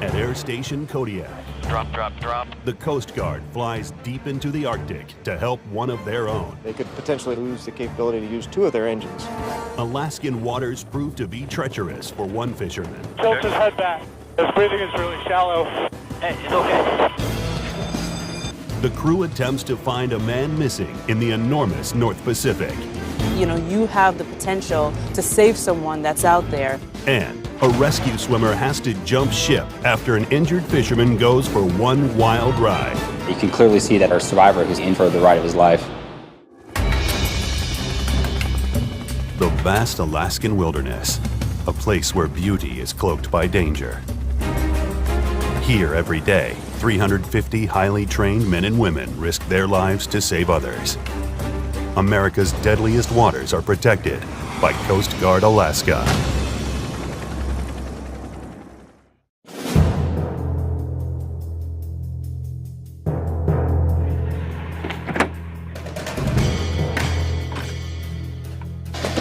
At Air Station Kodiak, Drop. the Coast Guard flies deep into the Arctic to help one of their own. They could potentially lose the capability to use 2 of their engines. Alaskan waters prove to be treacherous for one fisherman. Tilt his head back. His breathing is really shallow. Hey, it's okay. The crew attempts to find a man missing in the enormous North Pacific. You know, you have the potential to save someone that's out there. And a rescue swimmer has to jump ship after an injured fisherman goes for one wild ride. You can clearly see that our survivor is in for the ride of his life. The vast Alaskan wilderness, a place where beauty is cloaked by danger. Here every day, 350 highly trained men and women risk their lives to save others. America's deadliest waters are protected by Coast Guard Alaska.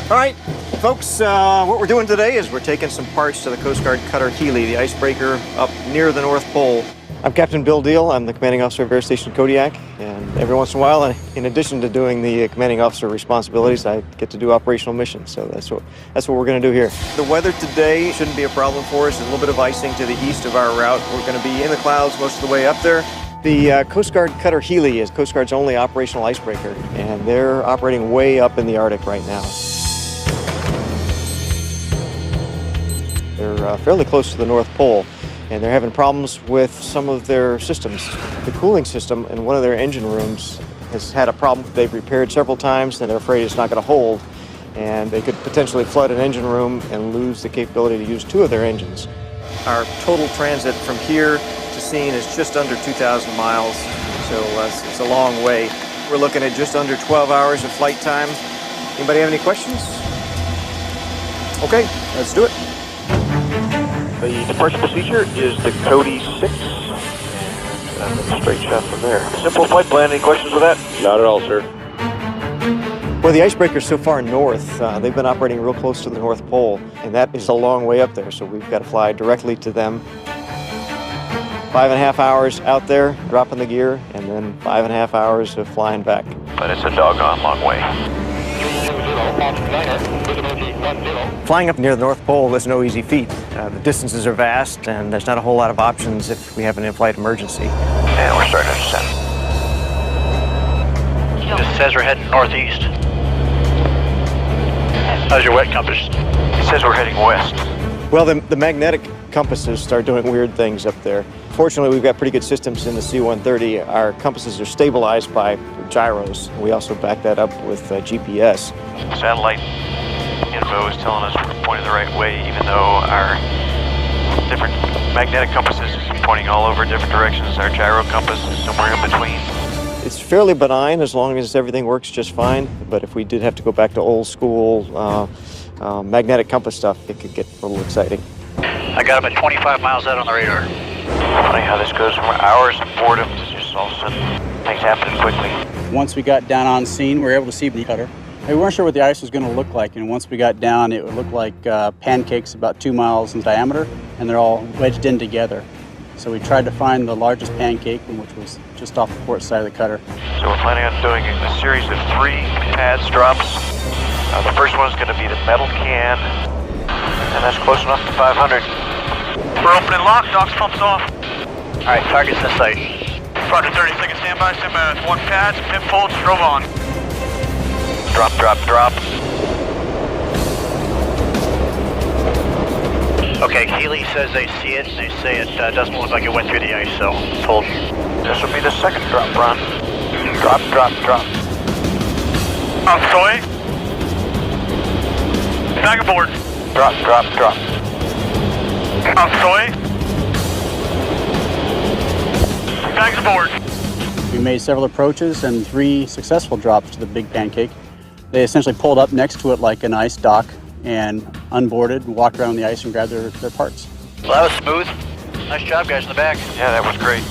All right, folks, what we're doing today is we're taking some parts to the Coast Guard cutter Healy, the icebreaker up near the North Pole. I'm Captain Bill Deal. I'm the commanding officer of Air Station Kodiak, and every once in a while, in addition to doing the commanding officer responsibilities, I get to do operational missions. So that's what we're going to do here. The weather today shouldn't be a problem for us. There's a little bit of icing to the east of our route. We're going to be in the clouds most of the way up there. The Coast Guard cutter Healy is Coast Guard's only operational icebreaker, and they're operating way up in the Arctic right now. They're fairly close to the North Pole, and they're having problems with some of their systems. The cooling system in one of their engine rooms has had a problem they've repaired several times, and they're afraid it's not going to hold, and they could potentially flood an engine room and lose the capability to use 2 of their engines. Our total transit from here to scene is just under 2,000 miles, so it's a long way. We're looking at just under 12 hours of flight time. Anybody have any questions? Okay, let's do it. The departure procedure is the Cody 6, and straight shot from there. Simple flight plan, any questions with that? Not at all, sir. Well, the icebreaker's so far north, they've been operating real close to the North Pole, and that is a long way up there, so we've got to fly directly to them. 5.5 hours out there, dropping the gear, and then 5.5 hours of flying back. But it's a doggone long way. Flying up near the North Pole is no easy feat. The distances are vast, and there's not a whole lot of options if we have an in-flight emergency. And we're starting to descend. Just says we're heading northeast. How's your wet compass? It says we're heading west. Well, the magnetic compasses start doing weird things up there. Fortunately, we've got pretty good systems in the C-130. Our compasses are stabilized by gyros. We also back that up with GPS. Satellite info is telling us we're pointing the right way, even though our different magnetic compasses is pointing all over different directions. Our gyro compass is somewhere in between. It's fairly benign as long as everything works just fine, but if we did have to go back to old school magnetic compass stuff, it could get a little exciting. I got him at 25 miles out on the radar. Funny how this goes from hours of boredom to just all of a sudden things happening quickly. Once we got down on scene, we were able to see the cutter. We weren't sure what the ice was going to look like, and once we got down, it would look like pancakes about 2 miles in diameter, and they're all wedged in together. So we tried to find the largest pancake, which was just off the port side of the cutter. So we're planning on doing a series of 3 pads drops. The first one is going to be the metal can, and that's close enough to 500. We're opening lock. Docks pumps off. All right, target's in sight. Roger 30 seconds standby. Standby with 1 pad. Pin pulled. Strobe on. Drop. Okay, Healy says they see it. They say it doesn't look like it went through the ice, so hold. This will be the second drop run. Drop. Soy. Back aboard. Drop. Soy. Bags aboard. We made several approaches and 3 successful drops to the big pancake. They essentially pulled up next to it like an ice dock and unboarded, walked around the ice and grabbed their parts. Well, that was smooth. Nice job, guys in the back. Yeah, that was great.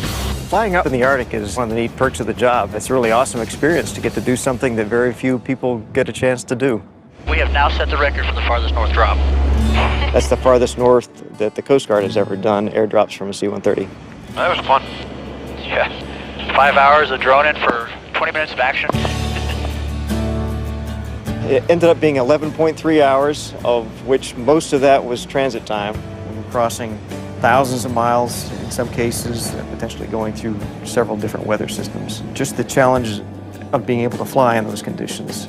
Flying up in the Arctic is one of the neat perks of the job. It's a really awesome experience to get to do something that very few people get a chance to do. We have now set the record for the farthest north drop. That's the farthest north that the Coast Guard has ever done airdrops from a C-130. That was fun. Yeah. 5 hours of droning for 20 minutes of action. It ended up being 11.3 hours, of which most of that was transit time. We were crossing thousands of miles in some cases, potentially going through several different weather systems. Just the challenge of being able to fly in those conditions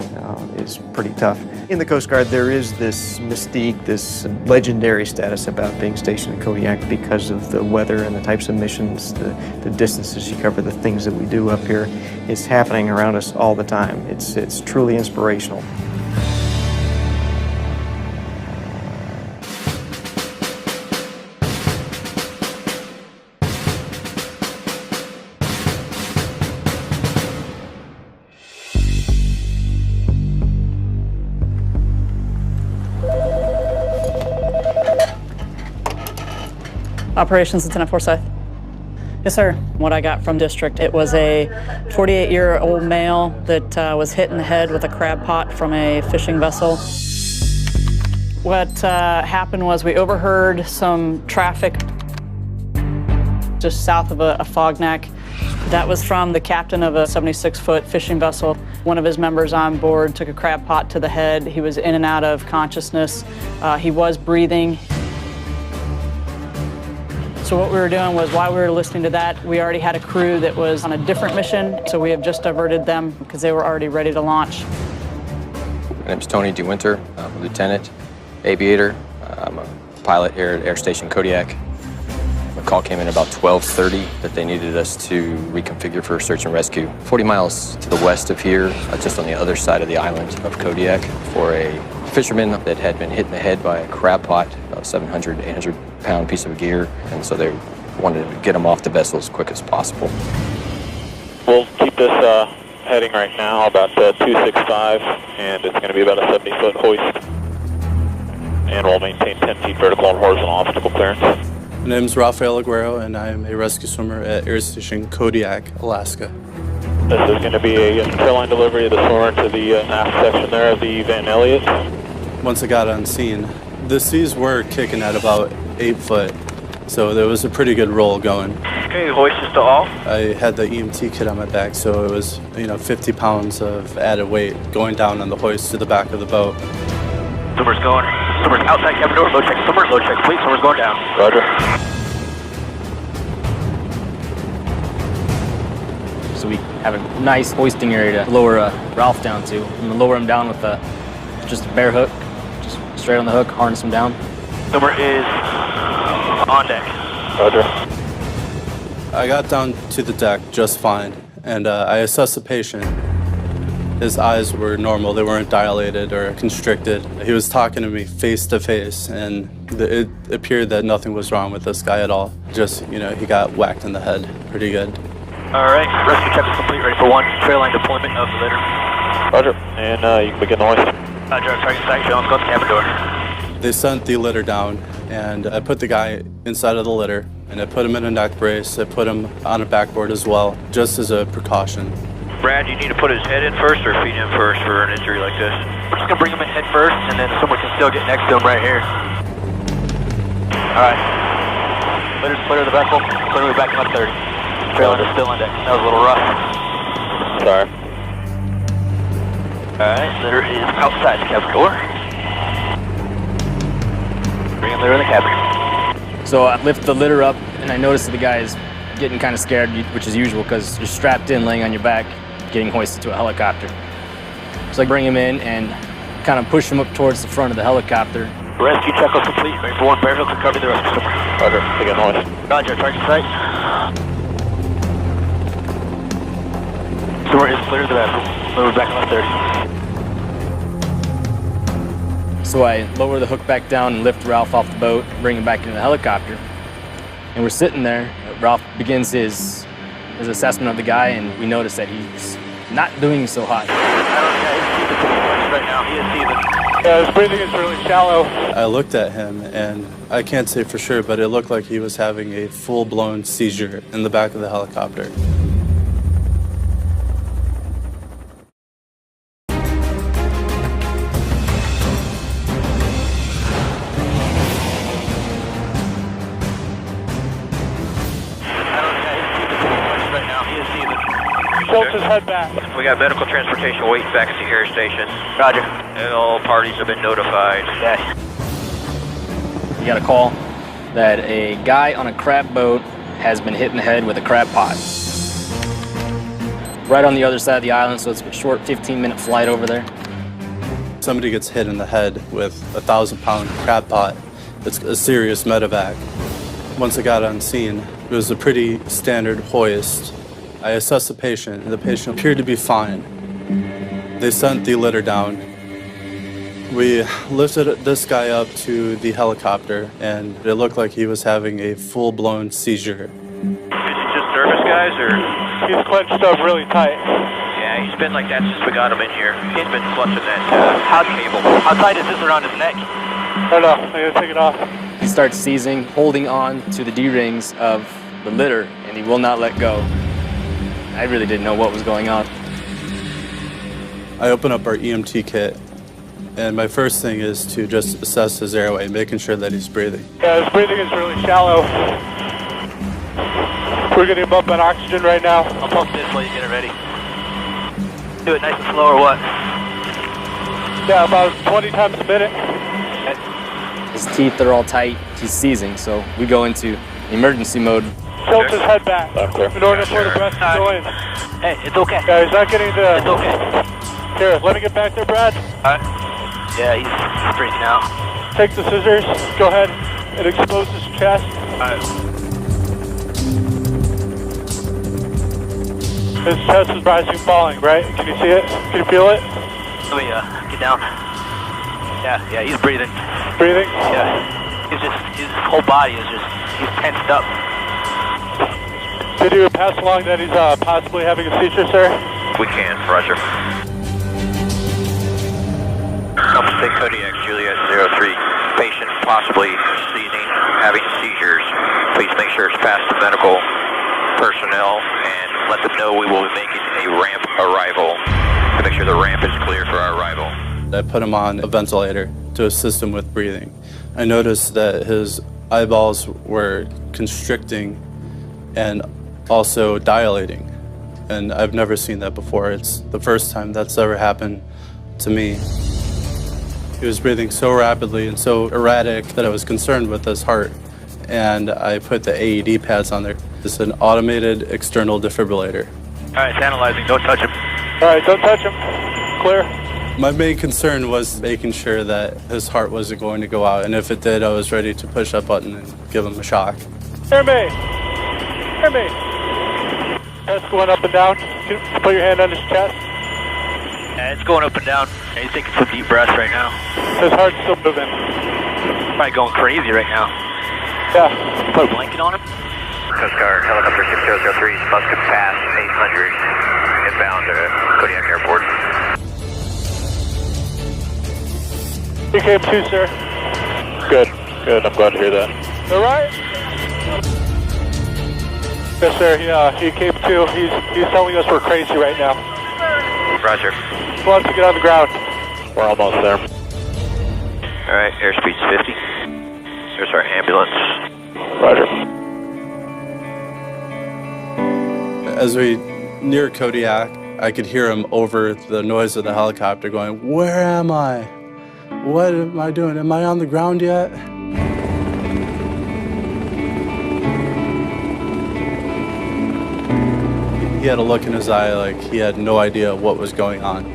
is pretty tough. In the Coast Guard, there is this mystique, this legendary status about being stationed in Kodiak because of the weather and the types of missions, the distances you cover, the things that we do up here. It's happening around us all the time. It's truly inspirational. Operations Lieutenant Forsyth. Yes, sir. What I got from district, it was a 48-year-old male that was hit in the head with a crab pot from a fishing vessel. What happened was we overheard some traffic just south of a fogneck. That was from the captain of a 76-foot fishing vessel. One of his members on board took a crab pot to the head. He was in and out of consciousness. He was breathing. So what we were doing was, while we were listening to that, we already had a crew that was on a different mission, so we have just diverted them because they were already ready to launch. My name's Tony DeWinter. I'm a lieutenant, aviator. I'm a pilot here at Air Station Kodiak. A call came in about 12:30 that they needed us to reconfigure for search and rescue. 40 miles to the west of here, just on the other side of the island of Kodiak, for a fisherman that had been hit in the head by a crab pot, about 700, 800-pound piece of gear, and so they wanted to get him off the vessel as quick as possible. We'll keep this heading right now about 265, and it's going to be about a 70-foot hoist, and we'll maintain 10 feet vertical and horizontal obstacle clearance. My name is Rafael Aguero, and I am a rescue swimmer at Air Station Kodiak, Alaska. This is going to be a trail line delivery of the swimmer to the aft section there of the Van Elliott. Once I got on scene, the seas were kicking at about 8 foot, so there was a pretty good roll going. Okay, hoist is to off. I had the EMT kit on my back, so it was 50 pounds of added weight going down on the hoist to the back of the boat. Swimmer's going. Swimmer's outside cabin door. Load check. Swimmer. Load check. Please. Swimmer's going down. Roger. So we have a nice hoisting area to lower Ralph down to. I'm gonna lower him down with just a bare hook, just straight on the hook, harness him down. Swimmer is on deck. Roger. I got down to the deck just fine, and I assessed the patient. His eyes were normal, they weren't dilated or constricted. He was talking to me face to face, and it appeared that nothing was wrong with this guy at all. Just, he got whacked in the head pretty good. All right, rescue check is complete, ready for one. Trail line deployment of the litter. Roger, and you can begin the hoist. Roger, target site, Jones, go to the cabin door. They sent the litter down, and I put the guy inside of the litter, and I put him in a neck brace. I put him on a backboard as well, just as a precaution. Brad, you need to put his head in first or feet in first for an injury like this? We're just gonna bring him in head first, and then someone can still get next to him right here. All right. Litter the vessel. Clear back up 30. Trailer is still on deck. That was a little rough. Sorry. All right. Litter is outside the cabin door. Bring him there in the cabin. So I lift the litter up, and I notice that the guy is getting kind of scared, which is usual because you're strapped in, laying on your back, getting hoisted to a helicopter. So I bring him in and kind of push him up towards the front of the helicopter. Rescue check was complete. Ready for one bear hook to cover the rest of the Roger, begin hoist. Roger, target site. Swimmer is clear of the vessel. Move back on 30. So I lower the hook back down and lift Ralph off the boat, bring him back into the helicopter. And we're sitting there. Ralph begins his assessment of the guy, and we notice that he's not doing so hot. Right now, he is seething. Yeah, his breathing is really shallow. I looked at him, and I can't say for sure, but it looked like he was having a full-blown seizure in the back of the helicopter. Tilt his head back. We got medical transportation waiting back at the air station. Roger. And all parties have been notified. Yeah. You got a call that a guy on a crab boat has been hit in the head with a crab pot. Right on the other side of the island, so it's a short 15-minute flight over there. Somebody gets hit in the head with a 1,000-pound crab pot. It's a serious medevac. Once I got on scene, it was a pretty standard hoist. I assessed the patient, and the patient appeared to be fine. They sent the litter down. We lifted this guy up to the helicopter, and it looked like he was having a full-blown seizure. Is he just nervous, guys, or? He's clenched up really tight. Yeah, he's been like that since we got him in here. He's been clutching that cable. How tight is this around his neck? I don't know. I gotta take it off. He starts seizing, holding on to the D-rings of the litter, and he will not let go. I really didn't know what was going on. I open up our EMT kit, and my first thing is to just assess his airway, making sure that he's breathing. Yeah, his breathing is really shallow. We're getting him up on oxygen right now. I'll pump this while you get it ready. Do it nice and slow or what? Yeah, about 20 times a minute. His teeth are all tight, he's seizing, so we go into emergency mode. Tilt his head back in order for the breath to go in. Hey, it's okay. Yeah, he's not getting the... It's okay. Here, let me get back there, Brad. Alright. Yeah, he's freaking out. Take the scissors, go ahead and expose his chest. Alright. His chest is rising and falling, right? Can you see it? Can you feel it? Let me get down. Yeah, he's breathing. Breathing? Yeah. His whole body is he's tensed up. Did you pass along that he's possibly having a seizure, sir? We can, Roger. Alpha State Kodiak, Juliet 03. Patient possibly seizing, having seizures. Please make sure it's past the medical personnel and let them know we will be making a ramp arrival to make sure the ramp is clear for our arrival. I put him on a ventilator to assist him with breathing. I noticed that his eyeballs were constricting and also dilating, and I've never seen that before. It's the first time that's ever happened to me. He was breathing so rapidly and so erratic that I was concerned with his heart, and I put the AED pads on there. It's an automated external defibrillator. Alright, it's analyzing. Don't touch him. Alright, don't touch him. Clear. My main concern was making sure that his heart wasn't going to go out, and if it did, I was ready to push that button and give him a shock. Hear me. Hear me. Chest going up and down. Can you put your hand on his chest? Yeah, it's going up and down. Yeah, he's taking some deep breaths right now. His heart's still moving. Probably going crazy right now. Yeah. Put a blanket on him. Coast Guard helicopter 6003 Muscat Pass 800 inbound to Kodiak Airport. He came too, sir. Good. I'm glad to hear that. All right? Yes, sir. He came too. He's telling us we're crazy right now. Roger. He wants to get on the ground. We're almost there. Alright, airspeed's 50. There's our ambulance. Roger. As we near Kodiak, I could hear him over the noise of the helicopter going, "Where am I? What am I doing? Am I on the ground yet?" He had a look in his eye like he had no idea what was going on.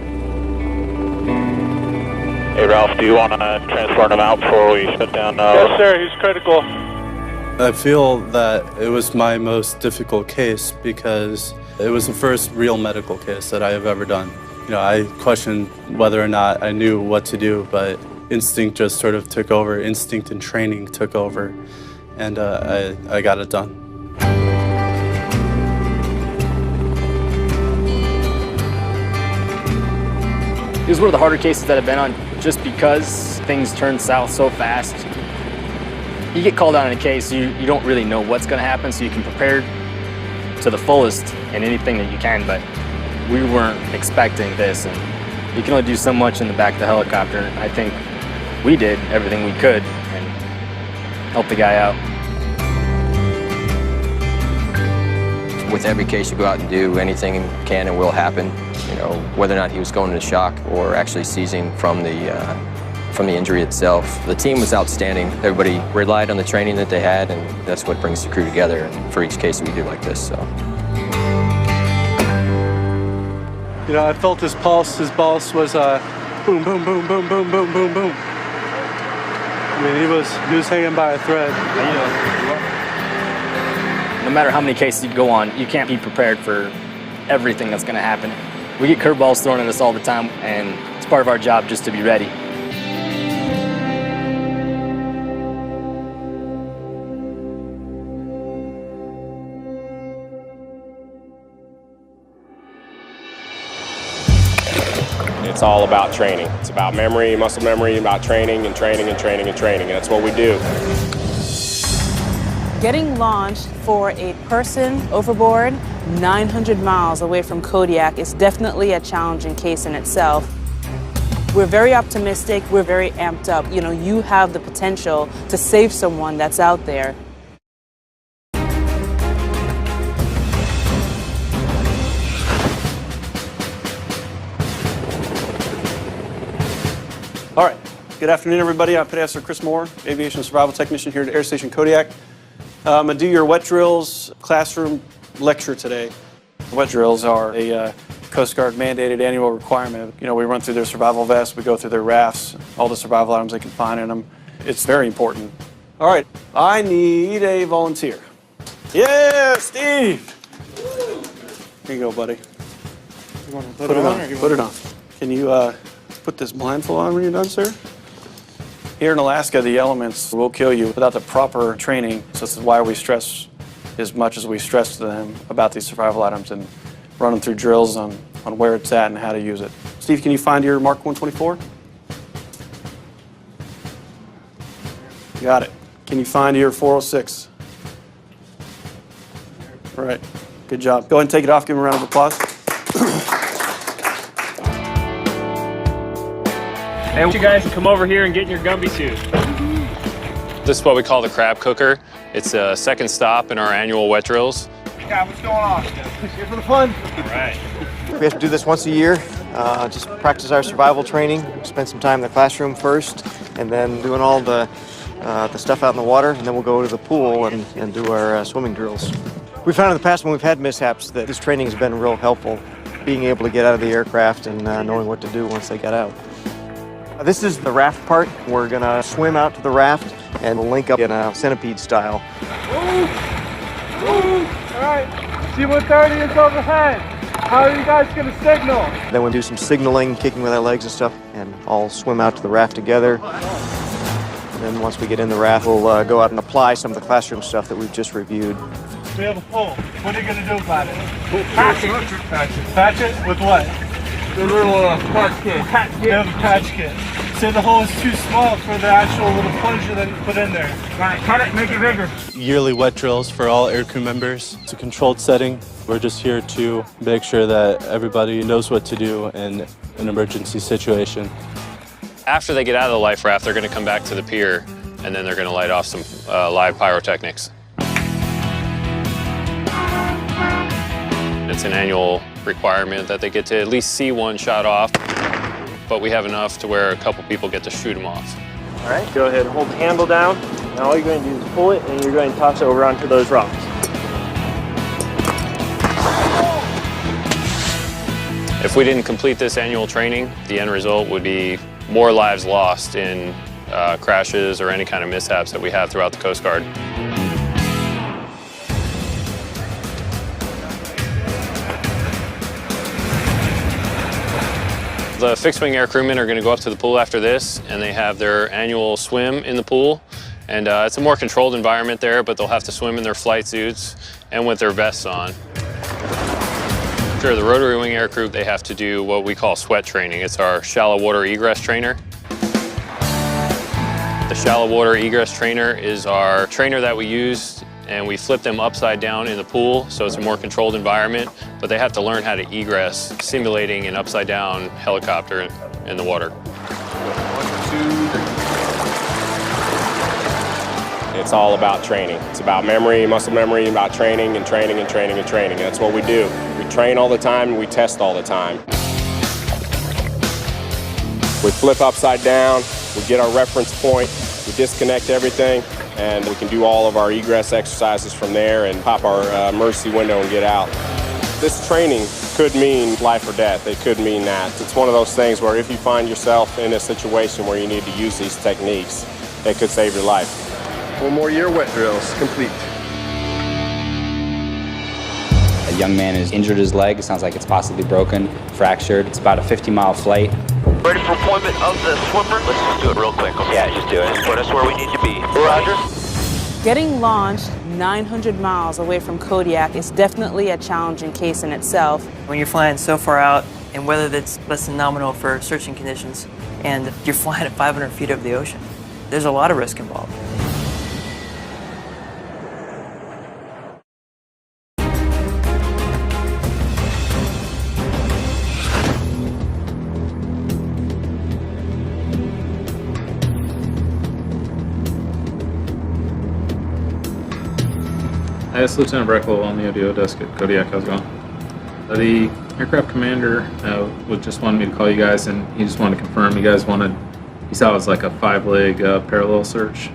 Hey, Ralph, do you want to transport him out before we shut down? Yes, sir. He's critical. I feel that it was my most difficult case because it was the first real medical case that I have ever done. You know, I questioned whether or not I knew what to do, but instinct just sort of took over. Instinct and training took over, and I got it done. It was one of the harder cases that I've been on just because things turn south so fast. You get called out on a case, you don't really know what's going to happen, so you can prepare to the fullest in anything that you can, but we weren't expecting this, and you can only do so much in the back of the helicopter. I think we did everything we could and helped the guy out. With every case you go out and do, anything can and will happen. You know, whether or not he was going into shock or actually seizing from the injury itself. The team was outstanding. Everybody relied on the training that they had, and that's what brings the crew together. And for each case that we do like this, so. You know, I felt his pulse. His pulse was boom, boom, boom, boom, boom, boom, boom, boom. I mean, he was hanging by a thread. No matter how many cases you go on, you can't be prepared for everything that's going to happen. We get curveballs thrown at us all the time, and it's part of our job just to be ready. It's all about training. It's about memory, muscle memory, about training and training and training and training. And that's what we do. Getting launched for a person overboard 900 miles away from Kodiak is definitely a challenging case in itself. We're very optimistic, we're very amped up. You know, you have the potential to save someone that's out there. All right, good afternoon, everybody. I'm Petty Chris Moore, Aviation Survival Technician here at Air Station Kodiak. I'm going to do your wet drills classroom lecture today. Wet drills are a Coast Guard mandated annual requirement. You know, we run through their survival vests, we go through their rafts, all the survival items they can find in them. It's very important. All right, I need a volunteer. Yeah, Steve! Here you go, buddy. You want to put it on? Put it on. Can you put this blindfold on when you're done, sir? Here in Alaska, the elements will kill you without the proper training. So this is why we stress as much as we stress to them about these survival items and run them through drills on where it's at and how to use it. Steve, can you find your Mark 124? Got it. Can you find your 406? All right, good job. Go ahead and take it off. Give him a round of applause. And you guys come over here and get in your Gumby suit. This is what we call the crab cooker. It's a second stop in our annual wet drills. Yeah, what's going on? Here for the fun. All right. We have to do this once a year, just practice our survival training, spend some time in the classroom first, and then doing all the stuff out in the water, and then we'll go to the pool and do our swimming drills. We found in the past when we've had mishaps that this training has been real helpful, being able to get out of the aircraft and knowing what to do once they got out. This is the raft part. We're gonna swim out to the raft and we'll link up in a centipede style. All right, C-130 is overhead. How are you guys gonna signal? Then we'll do some signaling, kicking with our legs and stuff, and all swim out to the raft together. And then once we get in the raft, we'll go out and apply some of the classroom stuff that we've just reviewed. We have a pole. What are you gonna do about it? Patch it. Patch it with what? The little patch kit. We have a patch kit. Say the hole is too small for the actual little plunger that you put in there. Right, cut it, make it bigger. Yearly wet drills for all aircrew members. It's a controlled setting. We're just here to make sure that everybody knows what to do in an emergency situation. After they get out of the life raft, they're going to come back to the pier, and then they're going to light off some live pyrotechnics. It's an annual requirement that they get to at least see one shot off, but we have enough to where a couple people get to shoot them off. All right, go ahead and hold the handle down. Now all you're going to do is pull it, and you're going to toss it over onto those rocks. If we didn't complete this annual training, the end result would be more lives lost in crashes or any kind of mishaps that we have throughout the Coast Guard. The fixed-wing air crewmen are going to go up to the pool after this, and they have their annual swim in the pool. And it's a more controlled environment there, but they'll have to swim in their flight suits and with their vests on. After the rotary wing air crew, they have to do what we call sweat training. It's our shallow water egress trainer. The shallow water egress trainer is our trainer that we use, and we flip them upside down in the pool, so it's a more controlled environment, but they have to learn how to egress, simulating an upside down helicopter in the water. It's all about training. It's about memory, muscle memory, about training and training and training and training. That's what we do. We train all the time and we test all the time. We flip upside down, we get our reference point, we disconnect everything, and we can do all of our egress exercises from there and pop our emergency window and get out. This training could mean life or death. It could mean that. It's one of those things where if you find yourself in a situation where you need to use these techniques, it could save your life. 4 more year wet drills complete. A young man has injured his leg. It sounds like it's possibly broken, fractured. It's about a 50-mile flight. Ready for appointment of the swimmer? Let's just do it real quick. Okay? Yeah, just do it. Put us where we need to be. Roger. Getting launched 900 miles away from Kodiak is definitely a challenging case in itself. When you're flying so far out, and weather that's less than nominal for searching conditions, and you're flying at 500 feet over the ocean, there's a lot of risk involved. Hi, it's Lieutenant Breckel on the ODO desk at Kodiak. How's it going? The aircraft commander just wanted me to call you guys, and he just wanted to confirm you guys wanted, he saw it was like a 5-leg parallel search.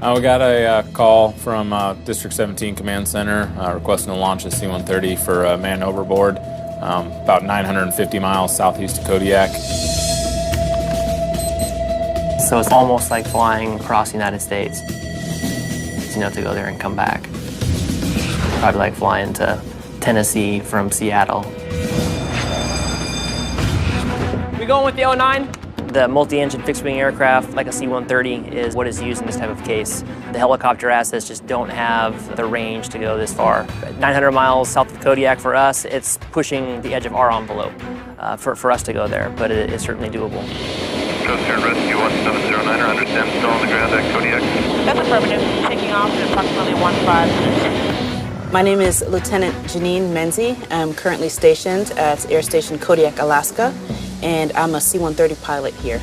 We got a call from District 17 Command Center requesting to launch a C-130 for a man overboard about 950 miles southeast of Kodiak. So it's almost like flying across the United States, to go there and come back. Probably like flying to Tennessee from Seattle. We going with the 09? The multi-engine fixed-wing aircraft, like a C-130, is what is used in this type of case. The helicopter assets just don't have the range to go this far. 900 miles south of Kodiak for us, it's pushing the edge of our envelope for us to go there, but it is certainly doable. Coast Guard Rescue 1709, understand still on the ground at Kodiak. That's affirmative. Taking off in approximately 15 minutes. My name is Lieutenant Janine Menzie. I'm currently stationed at Air Station Kodiak, Alaska, and I'm a C-130 pilot here.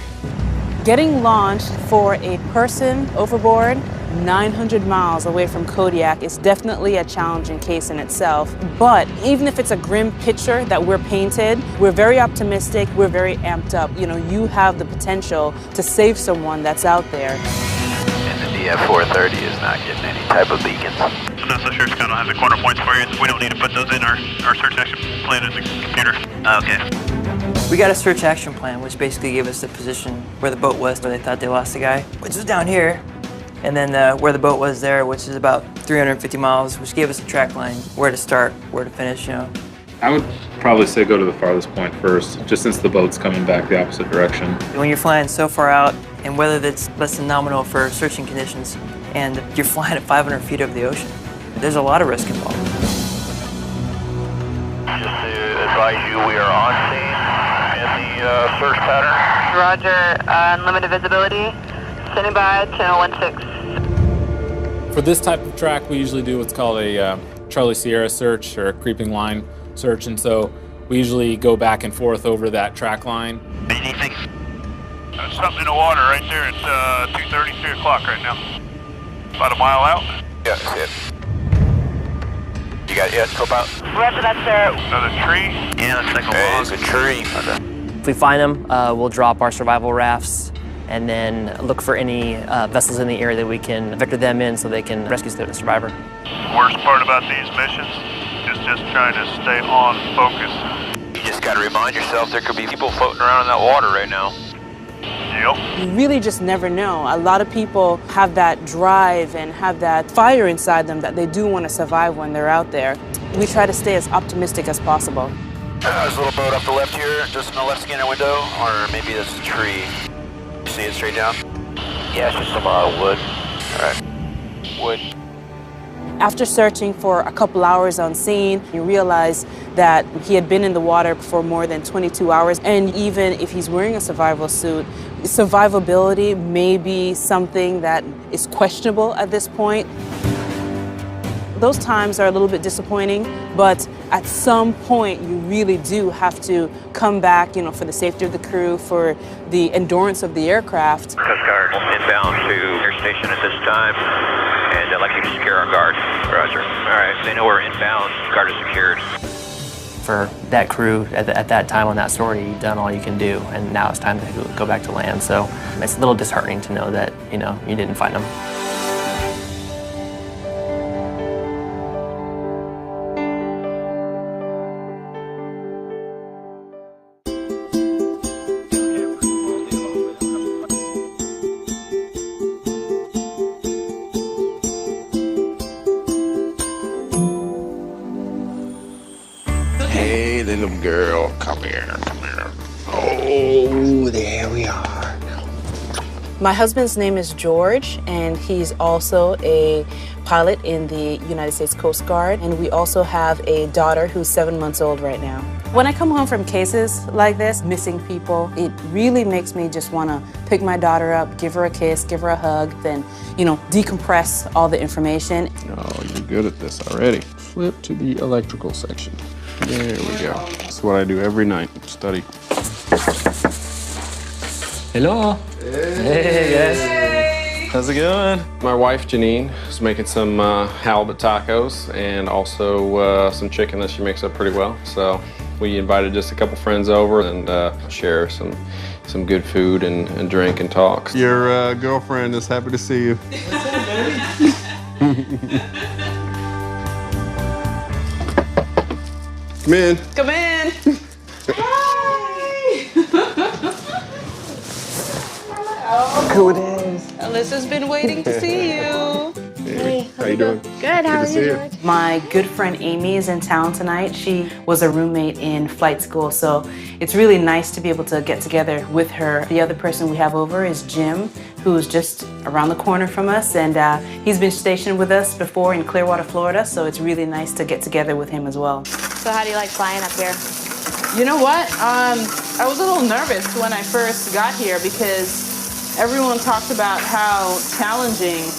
Getting launched for a person overboard 900 miles away from Kodiak is definitely a challenging case in itself. But even if it's a grim picture that we're painted, we're very optimistic, we're very amped up. You have the potential to save someone that's out there. And the DF-430 is not getting any type of beacons. I'm not so sure it's going to have the corner points for you. We don't need to put those in our search action plan in the computer. Okay. We got a search action plan, which basically gave us the position where the boat was, where they thought they lost the guy, which was down here. And then where the boat was there, which is about 350 miles, which gave us a track line, where to start, where to finish, I would probably say go to the farthest point first, just since the boat's coming back the opposite direction. When you're flying so far out, and weather that's less than nominal for searching conditions, and you're flying at 500 feet over the ocean, there's a lot of risk involved. Just to advise you, we are on scene in the search pattern. Roger, unlimited visibility. Standing by, channel 16. For this type of track, we usually do what's called a Charlie Sierra search or a creeping line search, and so we usually go back and forth over that track line. Anything? Something in the water right there. It's 2:30, 3 o'clock right now. About a mile out. Yeah, that's it. You got scope out? Roger that, sir. Another tree? Yeah, it's like a log. It's a tree. If we find them, we'll drop our survival rafts and then look for any vessels in the area that we can vector them in so they can rescue the survivor. Worst part about these missions is just trying to stay on focus. You just got to remind yourself there could be people floating around in that water right now. Yep. You really just never know. A lot of people have that drive and have that fire inside them that they do want to survive when they're out there. We try to stay as optimistic as possible. There's a little boat up the left here, just in the left scanner window, or maybe that's a tree. You see it straight down? Yeah, it's just some wood. All right. Wood. After searching for a couple hours on scene, you realize that he had been in the water for more than 22 hours. And even if he's wearing a survival suit, survivability may be something that is questionable at this point. Those times are a little bit disappointing, but at some point you really do have to come back, for the safety of the crew, for the endurance of the aircraft. Coast Guard inbound to air station at this time, and I'd like you to secure our guard. Roger. All right, they know we're inbound. Guard is secured. For that crew at that time on that sortie, you've done all you can do, and now it's time to go back to land. So it's a little disheartening to know that, you didn't find them. Hey, little girl, come here. Oh, there we are. My husband's name is George, and he's also a pilot in the United States Coast Guard, and we also have a daughter who's 7 months old right now. When I come home from cases like this, missing people, it really makes me just want to pick my daughter up, give her a kiss, give her a hug, then, decompress all the information. Oh, you're good at this already. Flip to the electrical section. There we go. That's what I do every night, study. Hello. Hey guys. How's it going? My wife, Janine, is making some halibut tacos and also some chicken that she makes up pretty well. So we invited just a couple friends over and share some good food and drink and talk. Your girlfriend is happy to see you. Come in. Come in. Who it is? Alyssa's been waiting to see you. Hey, how you doing? Good, how are you, George? My good friend Amy is in town tonight. She was a roommate in flight school, so it's really nice to be able to get together with her. The other person we have over is Jim, who's just around the corner from us, and he's been stationed with us before in Clearwater, Florida, so it's really nice to get together with him as well. So how do you like flying up here? You know what? I was a little nervous when I first got here because everyone talked about how challenging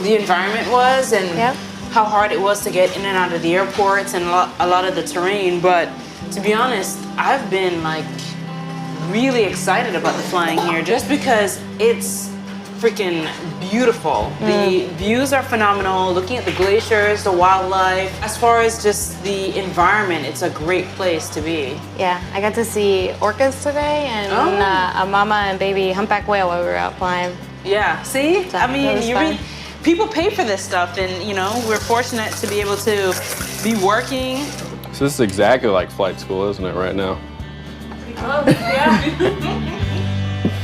the environment was and how hard it was to get in and out of the airports and a lot of the terrain. But to be honest, I've been really excited about the flying here just because it's freaking beautiful. The views are phenomenal, looking at the glaciers, the wildlife. As far as just the environment, it's a great place to be. Yeah, I got to see orcas today and a mama and baby humpback whale while we were out flying. Yeah, see? So I mean, people pay for this stuff and, we're fortunate to be able to be working. So this is exactly like flight school, isn't it, right now? Oh, yeah.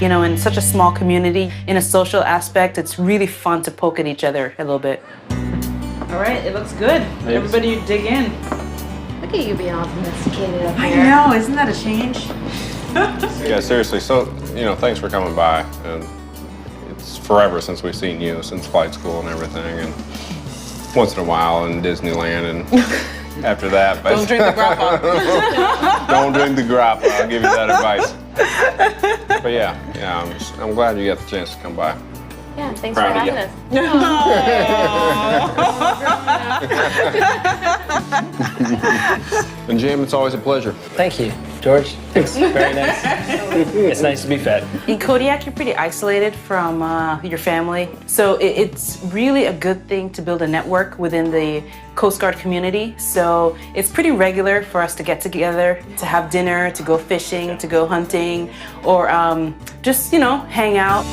In such a small community, in a social aspect, it's really fun to poke at each other a little bit. All right, it looks good. Thanks. Everybody dig in. Look at you being all domesticated up I here. know, isn't that a change? Yeah, seriously, so, thanks for coming by. And it's forever since we've seen you, since flight school and everything, and once in a while in Disneyland and after that. But Don't drink the grappa. Don't drink the grappa, I'll give you that advice. But yeah, I'm glad you got the chance to come by. Yeah, thanks Proud for of having you. us. And Jim, it's always a pleasure. Thank you, George. Thanks. Very nice. It's nice to be fed. In Kodiak, you're pretty isolated from your family. So it's really a good thing to build a network within the Coast Guard community. So it's pretty regular for us to get together, to have dinner, to go fishing, to go hunting, or just, hang out.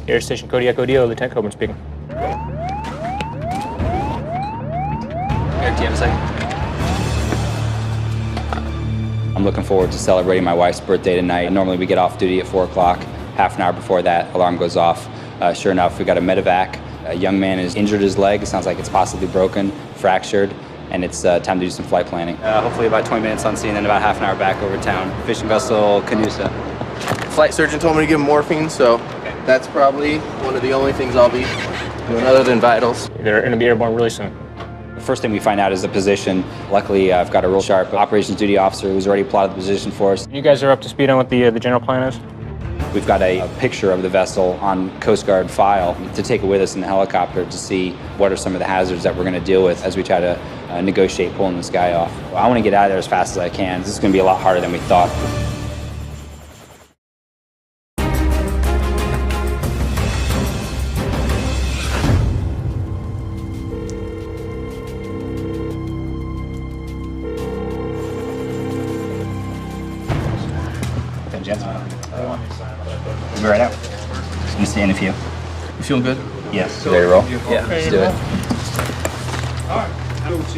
Air Station Kodiak ODO, Lieutenant Coburn speaking. Eric, do you have a second? I'm looking forward to celebrating my wife's birthday tonight. Normally we get off duty at 4 o'clock. Half an hour before that, alarm goes off. Sure enough, we got a medevac. A young man has injured his leg. It sounds like it's possibly broken, fractured, and it's time to do some flight planning. Hopefully about 20 minutes on scene, then about half an hour back over town. Fishing vessel Canusa. Flight surgeon told me to give him morphine, so that's probably one of the only things I'll be doing other than vitals. They're going to be airborne really soon. The first thing we find out is the position. Luckily, I've got a real sharp operations duty officer who's already plotted the position for us. You guys are up to speed on what the general plan is? We've got a picture of the vessel on Coast Guard file to take it with us in the helicopter to see what are some of the hazards that we're going to deal with as we try to negotiate pulling this guy off. I want to get out of there as fast as I can. This is going to be a lot harder than we thought. We'll be right out. Gonna stay in a few. You feeling good? Yes. Ready to roll? Yeah, let's do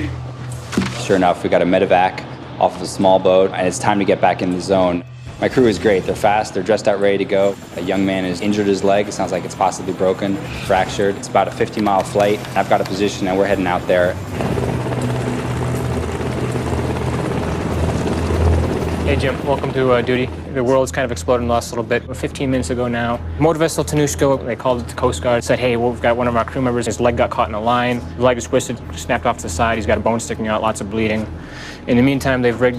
it. Sure enough, we got a medevac off of a small boat, and it's time to get back in the zone. My crew is great. They're fast. They're dressed out, ready to go. A young man has injured his leg. It sounds like it's possibly broken, fractured. It's about a 50-mile flight. I've got a position, and we're heading out there. Hey Jim, welcome to duty. The world's kind of exploded in the last little bit. 15 minutes ago now, motor vessel Tanushko, they called it the Coast Guard, said, hey, well, we've got one of our crew members, his leg got caught in a line. The leg is twisted, snapped off to the side, he's got a bone sticking out, lots of bleeding. In the meantime, they've rigged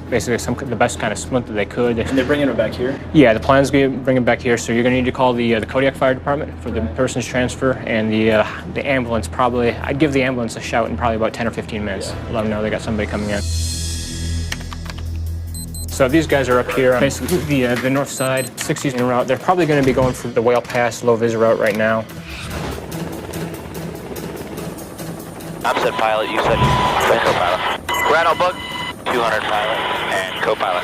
basically the best kind of splint that they could. And they're bringing her back here? Yeah, the plan's going to bring him back here, so you're going to need to call the Kodiak Fire Department for the person's transfer, and the ambulance probably, I'd give the ambulance a shout in probably about 10 or 15 minutes. Let them know they got somebody coming in. So these guys are up here, basically the north side, 60s en route. They're probably going to be going for the Whale Pass, low vis route right now. I'm said pilot, you said co-pilot. Rhino bug, 200 pilot, and co-pilot.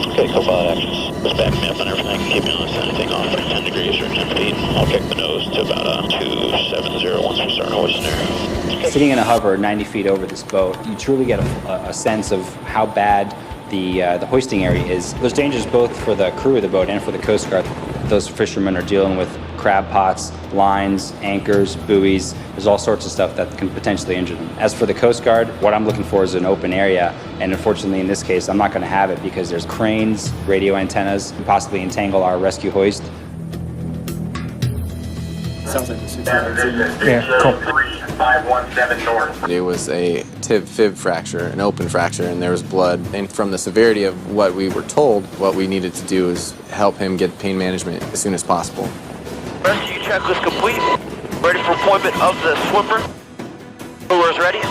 Okay, co-pilot actions. Dispatch me up on everything. Keep me on anything off at 10 degrees or 10 feet. I'll kick the nose to about 270 once we start hoisting there. Sitting in a hover 90 feet over this boat, you truly get a sense of how bad the hoisting area is. There's dangers both for the crew of the boat and for the Coast Guard. Those fishermen are dealing with crab pots, lines, anchors, buoys. There's all sorts of stuff that can potentially injure them. As for the Coast Guard, what I'm looking for is an open area, and unfortunately in this case, I'm not going to have it because there's cranes, radio antennas, and possibly entangle our rescue hoist. Sounds like this is Yeah, cool. 517 north. It was a tib-fib fracture, an open fracture, and there was blood. And from the severity of what we were told, what we needed to do is help him get pain management as soon as possible. Rescue checklist complete. Ready for appointment of the swimmer. Lures ready.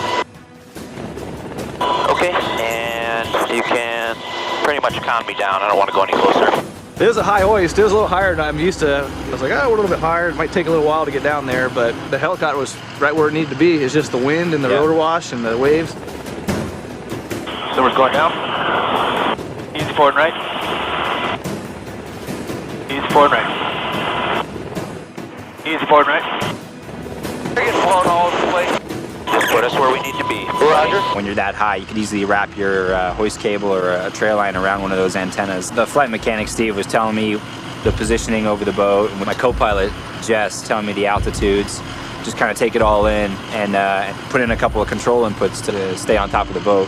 Okay, and you can pretty much calm me down. I don't want to go any closer. It was a high hoist. It was a little higher than I'm used to. I was like, oh, we're a little bit higher. It might take a little while to get down there, but the helicopter was right where it needed to be. It's just the wind and the rotor wash and the waves. So we're going down. Easy forward and right. Easy forward and right. Easy forward and right. We're getting blown all over the place. Just put us where we need to be. Roger. When you're that high, you could easily wrap your hoist cable or a trail line around one of those antennas. The flight mechanic, Steve, was telling me the positioning over the boat, and my co-pilot, Jess, telling me the altitudes. Just kind of take it all in and put in a couple of control inputs to stay on top of the boat.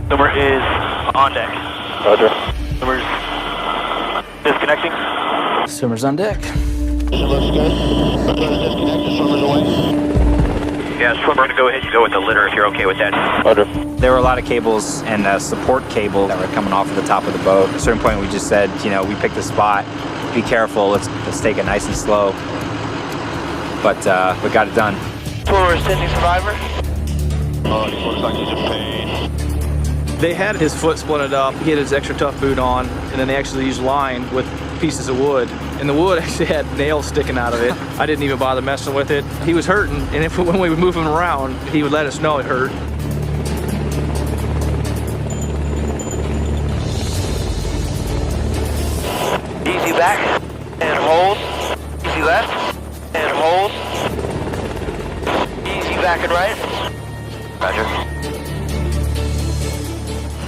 Swimmer is on deck. Roger. Swimmer's disconnecting. Swimmer's on deck. Looks good. Disconnected. Swimmer's away. Yeah, swimmer, we're gonna go ahead and go with the litter if you're okay with that. Roger. There were a lot of cables and support cable that were coming off of the top of the boat. At a certain point, we just said, you know, we picked a spot. Be careful. Let's take it nice and slow. But we got it done. Swimmer is sending survivor. Oh, he looks like he's in pain. They had his foot splinted up. He had his extra tough boot on, and then they actually used line with pieces of wood. And the wood actually had nails sticking out of it. I didn't even bother messing with it. He was hurting, and when we would move him around, he would let us know it hurt. Easy back and hold. Easy left and hold. Easy back and right. Roger.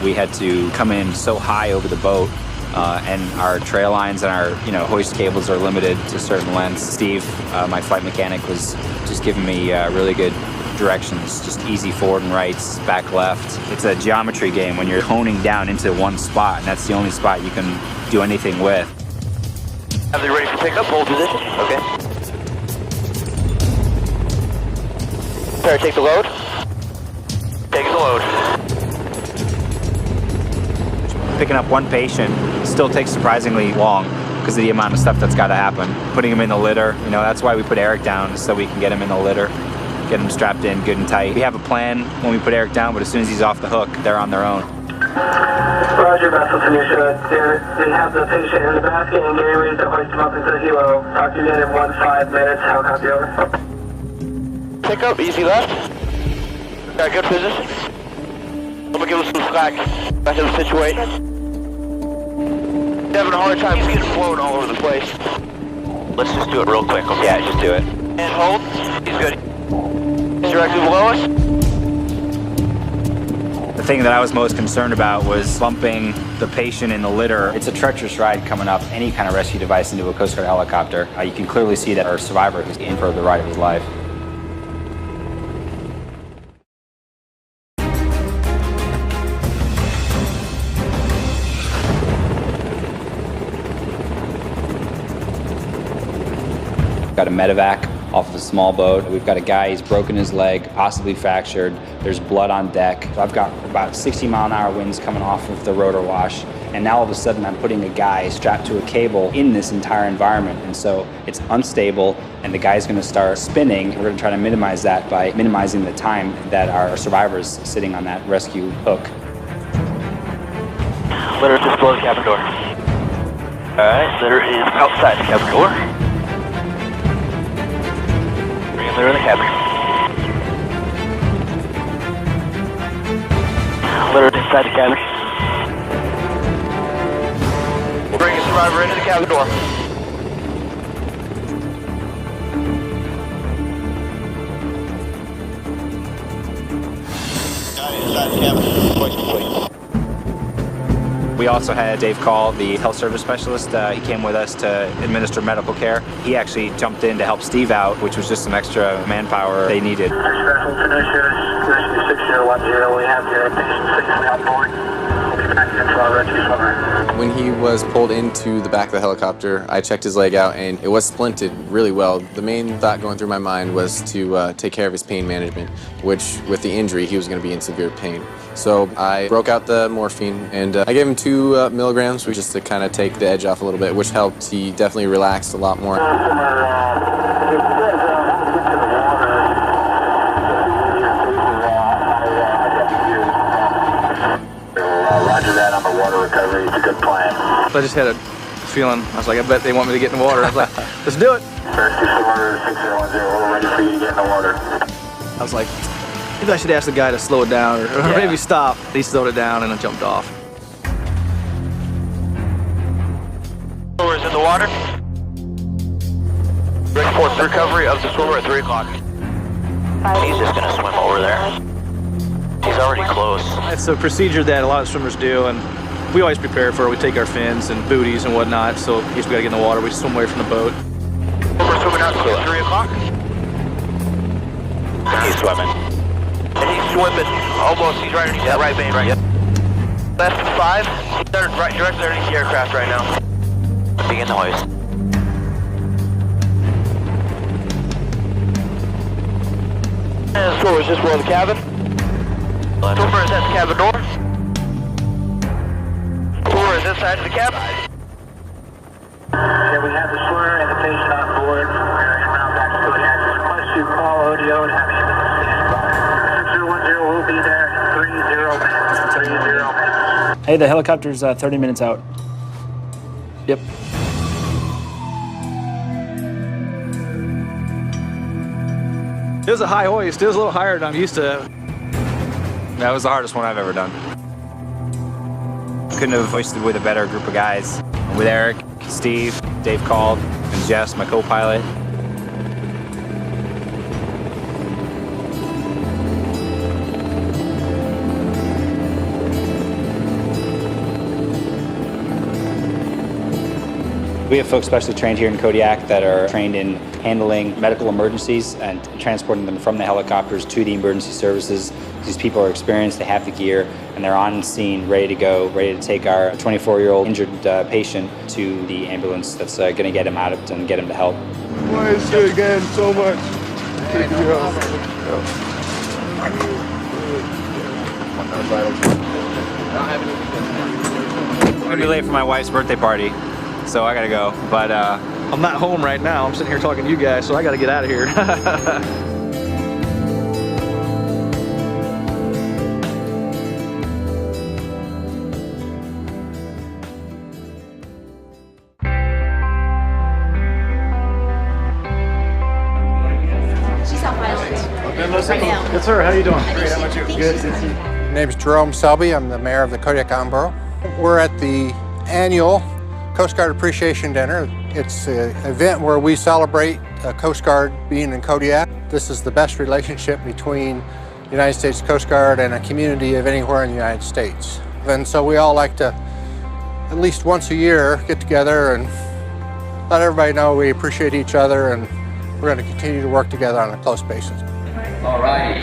We had to come in so high over the boat, and our trail lines and our hoist cables are limited to certain lengths. Steve, my flight mechanic, was just giving me really good directions, just easy forward and rights, back left. It's a geometry game when you're honing down into one spot, and that's the only spot you can do anything with. Have they ready for pickup? Hold position. Okay. Sorry, take the load. Taking the load. Picking up one patient still takes surprisingly long because of the amount of stuff that's got to happen. Putting him in the litter, you know, that's why we put Eric down, so we can get him in the litter, get him strapped in good and tight. We have a plan when we put Eric down, but as soon as he's off the hook, they're on their own. Roger, Vessel to They have the patient in the basket and getting ready to hoist him up into the helo. Talk to you again in 5 minutes. How copy over? Pick up, easy left. Got good position. I'm gonna give us some slack. Back to the situation. He's having a hard time. He's getting flown all over the place. Let's just do it real quick. Okay? Yeah, just do it. And hold. He's good. He's directly below us. The thing that I was most concerned about was bumping the patient in the litter. It's a treacherous ride coming up any kind of rescue device into a Coast Guard helicopter. You can clearly see that our survivor is in for the ride of his life. Got a medevac off of a small boat. We've got a guy, he's broken his leg, possibly fractured. There's blood on deck. I've got about 60-mile-an-hour winds coming off of the rotor wash. And now all of a sudden I'm putting a guy strapped to a cable in this entire environment. And so it's unstable and the guy's gonna start spinning. We're gonna try to minimize that by minimizing the time that our survivor's sitting on that rescue hook. Litter just below the cabin door. Alright, litter is outside the cabin door. Litter in the cabin. Litter inside the cabin. We'll bring a survivor into the cabin door. Guy inside the cabin. Question, please. We also had Dave Call, the health service specialist. He came with us to administer medical care. He actually jumped in to help Steve out, which was just some extra manpower they needed. Special to Rescue 6010. We have your patient safely on board. We'll be back into our rescue swimmer. When he was pulled into the back of the helicopter, I checked his leg out and it was splinted really well. The main thought going through my mind was to take care of his pain management, which with the injury, he was going to be in severe pain. So I broke out the morphine and I gave him 2 milligrams just to kind of take the edge off a little bit, which helped. He definitely relaxed a lot more. Roger that on the water recovery. It's a good plan. So I just had a feeling. I was like, I bet they want me to get in the water. I was like, let's do it. Rescue swimmer 6010. We're ready for you to get in the water. I was like, maybe I should ask the guy to slow it down or maybe stop. He slowed it down and I jumped off. Swimmer is in the water. Ready for recovery of the swimmer at 3 o'clock. He's just going to swim over there. He's already close. It's a procedure that a lot of swimmers do, and we always prepare for it. We take our fins and booties and whatnot, so in case we got to get in the water, we swim away from the boat. Swimmer swimming out to 3 o'clock. He's swimming. And he's swimming almost. He's right underneath that right main, right? Yep. Left 5. He's directly underneath the aircraft right now. Begin the hoist. And the swimmer is just below the cabin. Swimmer is at the cabin door. Swimmer is inside the cabin. Yeah, we have the swimmer and the patient on board. We're en route back to Kodiak. Request you call ODO and have ambulance stand by. 6010 will be there. 30 minutes. Hey, the helicopter's 30 minutes out. Yep. It was a high hoist. It was a little higher than I'm used to. That was the hardest one I've ever done. Couldn't have hoisted with a better group of guys. With Eric, Steve, Dave Called, and Jess, my co-pilot. We have folks specially trained here in Kodiak that are trained in handling medical emergencies and transporting them from the helicopters to the emergency services. These people are experienced, they have the gear, and they're on scene, ready to go, ready to take our 24-year-old injured patient to the ambulance that's going to get him out of it and get him to help. Why is it again so much? I'm gonna be late for my wife's birthday party, so I gotta go. But I'm not home right now. I'm sitting here talking to you guys, so I gotta get out of here. Yes, sir. How you doing? Great. How about you? Good. My name is Jerome Selby. I'm the mayor of the Kodiak Island Borough. We're at the annual Coast Guard Appreciation Dinner. It's an event where we celebrate Coast Guard being in Kodiak. This is the best relationship between the United States Coast Guard and a community of anywhere in the United States. And so we all like to, at least once a year, get together and let everybody know we appreciate each other, and we're going to continue to work together on a close basis. All righty.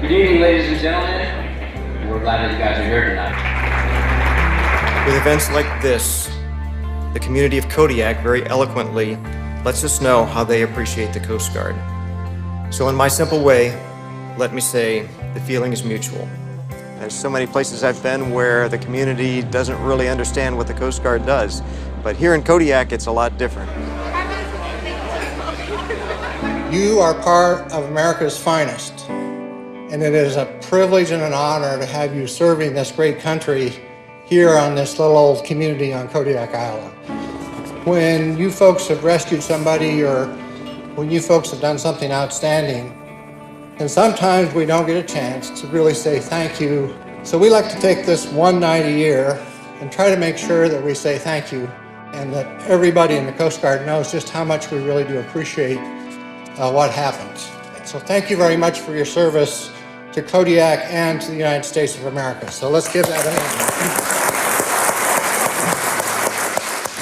Good evening, ladies and gentlemen. We're glad that you guys are here tonight. With events like this, the community of Kodiak very eloquently lets us know how they appreciate the Coast Guard. So in my simple way, let me say the feeling is mutual. There's so many places I've been where the community doesn't really understand what the Coast Guard does, but here in Kodiak, it's a lot different. You are part of America's finest, and it is a privilege and an honor to have you serving this great country here on this little old community on Kodiak Island. When you folks have rescued somebody, or when you folks have done something outstanding, and sometimes we don't get a chance to really say thank you. So we like to take this one night a year and try to make sure that we say thank you, and that everybody in the Coast Guard knows just how much we really do appreciate what happens. So thank you very much for your service to Kodiak and to the United States of America. So let's give that a hand.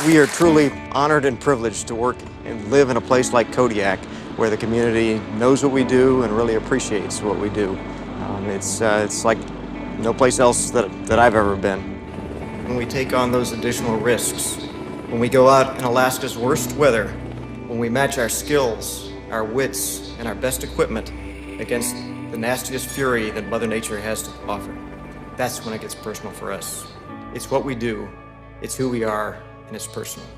We are truly honored and privileged to work and live in a place like Kodiak, where the community knows what we do and really appreciates what we do. It's like no place else that I've ever been. When we take on those additional risks, when we go out in Alaska's worst weather, when we match our skills, our wits, and our best equipment against the nastiest fury that Mother Nature has to offer, that's when it gets personal for us. It's what we do, it's who we are, and it's personal.